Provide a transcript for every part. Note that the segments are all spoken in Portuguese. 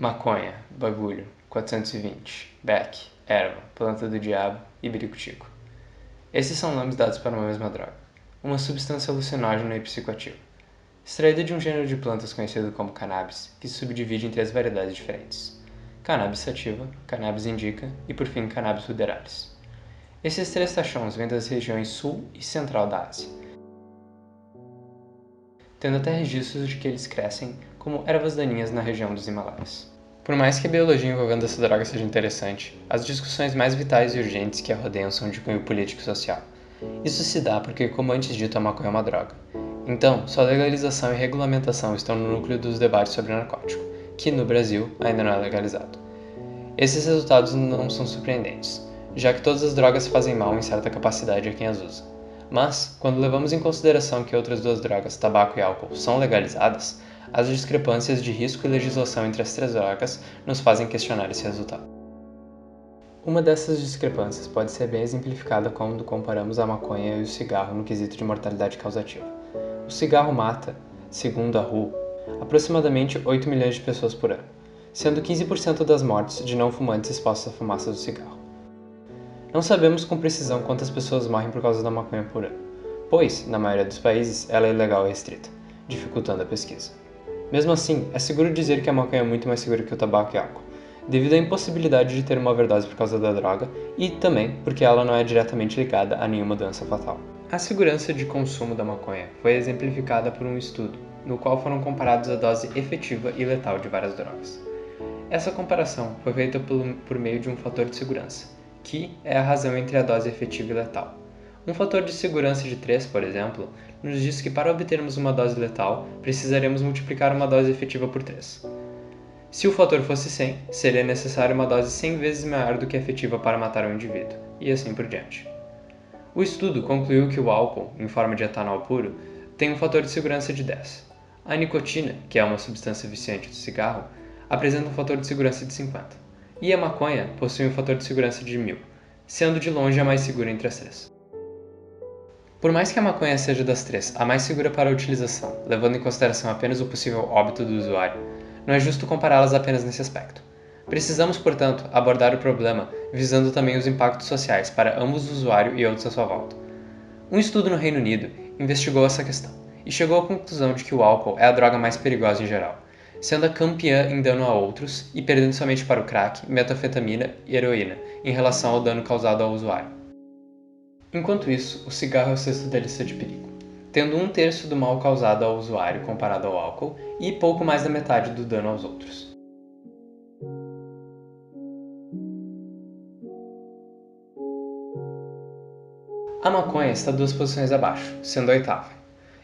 Maconha, bagulho, 420, beck, erva, planta do diabo e biricutico. Esses são nomes dados para uma mesma droga, uma substância alucinógena e psicoativa, extraída de um gênero de plantas conhecido como cannabis, que se subdivide em 3 variedades diferentes: cannabis sativa, cannabis indica e, por fim, cannabis ruderalis. Esses 3 taxons vêm das regiões sul e central da Ásia, tendo até registros de que eles crescem como ervas daninhas na região dos Himalaias. Por mais que a biologia envolvendo essa droga seja interessante, as discussões mais vitais e urgentes que a rodeiam são de cunho político e social. Isso se dá porque, como antes dito, a maconha é uma droga. Então, sua legalização e regulamentação estão no núcleo dos debates sobre narcótico, que, no Brasil, ainda não é legalizado. Esses resultados não são surpreendentes, já que todas as drogas fazem mal em certa capacidade a quem as usa. Mas, quando levamos em consideração que outras 2 drogas, tabaco e álcool, são legalizadas, as discrepâncias de risco e legislação entre as 3 drogas nos fazem questionar esse resultado. Uma dessas discrepâncias pode ser bem exemplificada quando comparamos a maconha e o cigarro no quesito de mortalidade causativa. O cigarro mata, segundo a WHO, aproximadamente 8 milhões de pessoas por ano, sendo 15% das mortes de não fumantes expostas à fumaça do cigarro. Não sabemos com precisão quantas pessoas morrem por causa da maconha por ano, pois, na maioria dos países, ela é ilegal e restrita, dificultando a pesquisa. Mesmo assim, é seguro dizer que a maconha é muito mais segura que o tabaco e álcool, devido à impossibilidade de ter uma overdose por causa da droga e também porque ela não é diretamente ligada a nenhuma doença fatal. A segurança de consumo da maconha foi exemplificada por um estudo, no qual foram comparados a dose efetiva e letal de várias drogas. Essa comparação foi feita por meio de um fator de segurança, que é a razão entre a dose efetiva e letal. Um fator de segurança de 3, por exemplo, nos diz que para obtermos uma dose letal, precisaremos multiplicar uma dose efetiva por 3. Se o fator fosse 100, seria necessário uma dose 100 vezes maior do que a efetiva para matar um indivíduo, e assim por diante. O estudo concluiu que o álcool, em forma de etanol puro, tem um fator de segurança de 10. A nicotina, que é uma substância viciante do cigarro, apresenta um fator de segurança de 50. E a maconha possui um fator de segurança de 1000, sendo de longe a mais segura entre as 3. Por mais que a maconha seja das 3 a mais segura para a utilização, levando em consideração apenas o possível óbito do usuário, não é justo compará-las apenas nesse aspecto. Precisamos, portanto, abordar o problema visando também os impactos sociais para ambos o usuário e outros à sua volta. Um estudo no Reino Unido investigou essa questão e chegou à conclusão de que o álcool é a droga mais perigosa em geral, sendo a campeã em dano a outros e perdendo somente para o crack, metanfetamina e heroína em relação ao dano causado ao usuário. Enquanto isso, o cigarro é o sexto da lista de perigo, tendo 1/3 do mal causado ao usuário comparado ao álcool e pouco mais da metade do dano aos outros. A maconha está 2 posições abaixo, sendo a 8ª,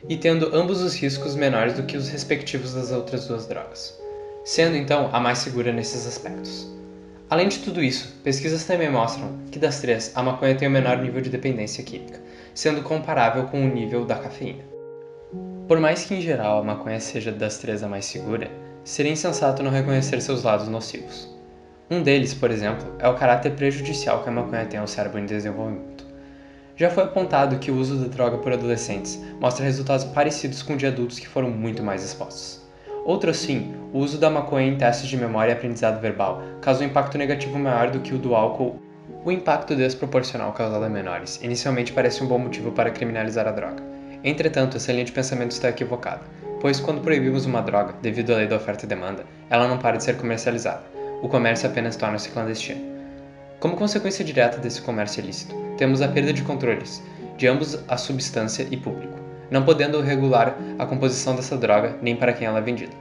e tendo ambos os riscos menores do que os respectivos das outras 2 drogas, sendo então a mais segura nesses aspectos. Além de tudo isso, pesquisas também mostram que das 3, a maconha tem o menor nível de dependência química, sendo comparável com o nível da cafeína. Por mais que em geral a maconha seja das 3 a mais segura, seria insensato não reconhecer seus lados nocivos. Um deles, por exemplo, é o caráter prejudicial que a maconha tem ao cérebro em desenvolvimento. Já foi apontado que o uso da droga por adolescentes mostra resultados parecidos com o de adultos que foram muito mais expostos. Outro assim, o uso da maconha em testes de memória e aprendizado verbal causa um impacto negativo maior do que o do álcool. O impacto desproporcional causado a menores inicialmente parece um bom motivo para criminalizar a droga. Entretanto, essa linha de pensamento está equivocada, pois quando proibimos uma droga, devido à lei da oferta e demanda, ela não para de ser comercializada. O comércio apenas torna-se clandestino. Como consequência direta desse comércio ilícito, temos a perda de controles de ambos a substância e público, não podendo regular a composição dessa droga nem para quem ela é vendida.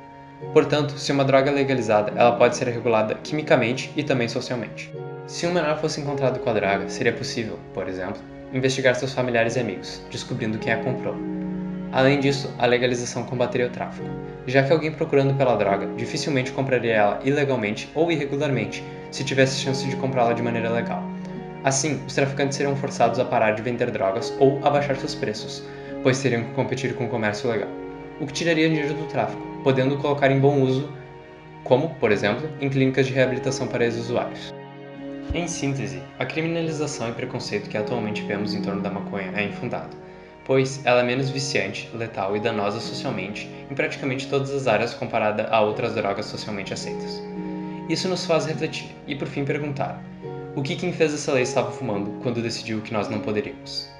Portanto, se uma droga é legalizada, ela pode ser regulada quimicamente e também socialmente. Se um menor fosse encontrado com a droga, seria possível, por exemplo, investigar seus familiares e amigos, descobrindo quem a comprou. Além disso, a legalização combateria o tráfico, já que alguém procurando pela droga dificilmente compraria ela ilegalmente ou irregularmente se tivesse chance de comprá-la de maneira legal. Assim, os traficantes seriam forçados a parar de vender drogas ou a baixar seus preços, pois teriam que competir com o comércio legal, o que tiraria dinheiro do tráfico, podendo colocar em bom uso, como, por exemplo, em clínicas de reabilitação para ex-usuários. Em síntese, a criminalização e preconceito que atualmente vemos em torno da maconha é infundado, pois ela é menos viciante, letal e danosa socialmente em praticamente todas as áreas comparada a outras drogas socialmente aceitas. Isso nos faz refletir e, por fim, perguntar: o que quem fez essa lei estava fumando quando decidiu que nós não poderíamos?